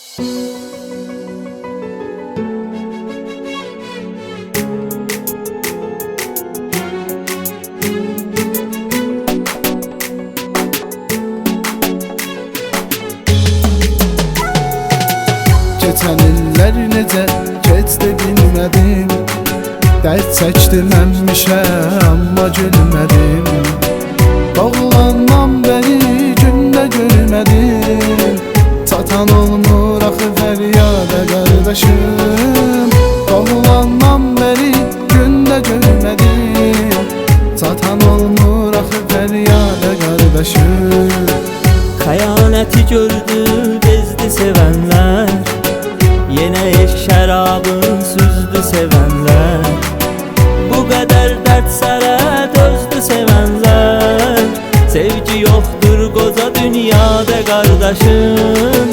Geçen iller necə keçdi bilmədim. Dərd çəkdim əmmişə amma gülmədim. Doğulandan bəri gündə görmədim. Çatan olmur axı fəryada qardaşım. Doğulandan bəri gündə görmədim. Çatan olmur axı fəryada qardaşım. Xəyanəti gördü bezdi sevənlər, yenə eşq şərabın süzdü sevənlər. Bu qədər dərd sərə dözdü sevənlər. Sevgi yoxdur qoca dünyada qardaşım.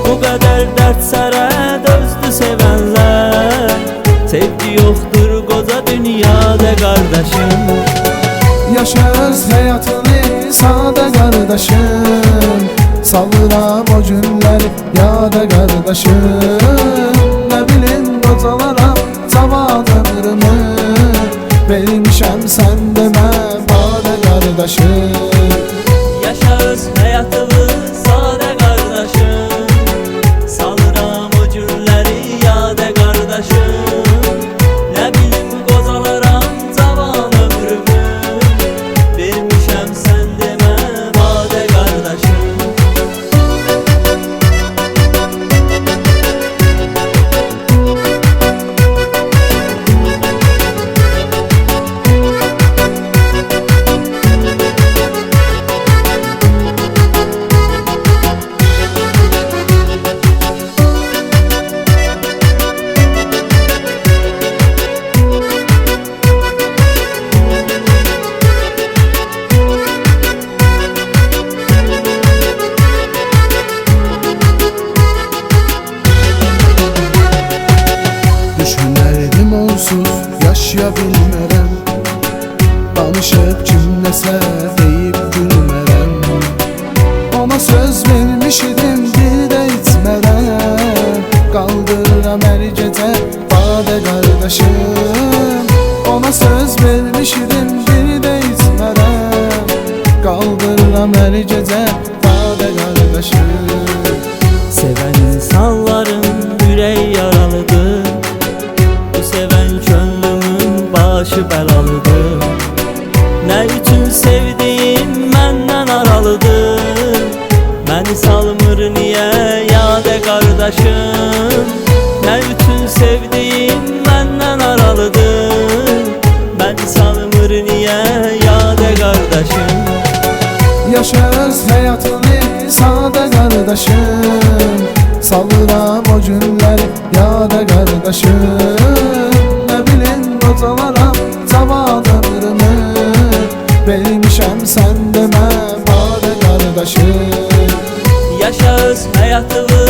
Bu qədər dərd sərə dözdü sevənlər. Sevgi yoxdur qoca dünyada qardaşım. Yaşa öz həyatını sadə qardaşım. Salıram o günləri yada qardaşım. Nə bilim qocalara cavan ömrümü vermişəm sən demə badə qardaşım. Yaşa öz həyatını sadə qardaşım. Salıram o günləri yada qardaşım. Nə bilim qocalara cavan ömrümü vermişəm sən demə badə qardaşım. Düşənərdim onsuz yaşaya bilmərəm. Danışıb kimləsə deyib gülmərəm. Ona söz vermiş idim bir də içmərəm. Qaldırıram hər gecə badə qardaşım. Ona söz vermiş idim bir də içmərəm. Qaldırıram hər gecə badə qardaşım. Sevən insanların ürək yaralıdır. Bu sevən könlümün başı bəlalıdır. Nə üçün sevdiğim məndən aralıdır. Məni salmır niyə yada qardaşım. Nə üçün sevdiğim məndən aralıdır. Məni salmır niyə yada qardaşım. Yaşa öz həyatını sadə qardaşım. Salıram o günləri yada qardaşım. Nə bilim qocalara cavan ömrümü vermişəm sən demə badə qardaşım. Yaşa öz həyatını